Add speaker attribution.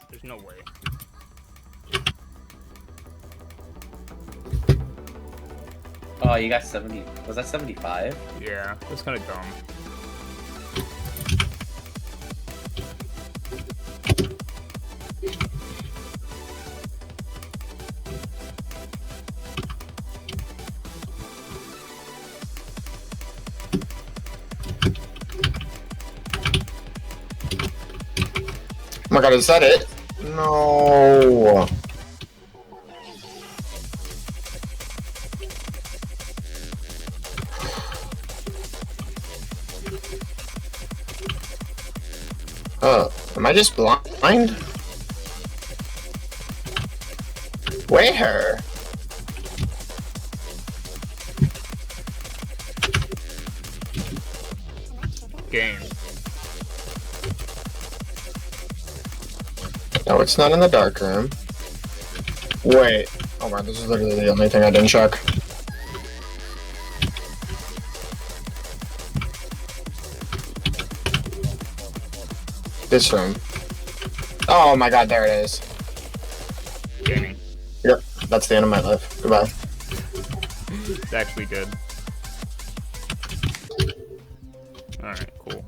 Speaker 1: There's no way.
Speaker 2: Oh, you got 70. Was that 75?
Speaker 1: Yeah, that's kind of dumb.
Speaker 3: Oh my god, is that it? No. Am I just blind? Where?
Speaker 1: Game.
Speaker 3: No, it's not in the dark room. Wait. Oh my, this is literally the only thing I didn't check. This room. Oh my god, there it is.
Speaker 1: Gaming.
Speaker 3: Yep, that's the end of my life. Goodbye.
Speaker 1: It's actually good. Alright, cool.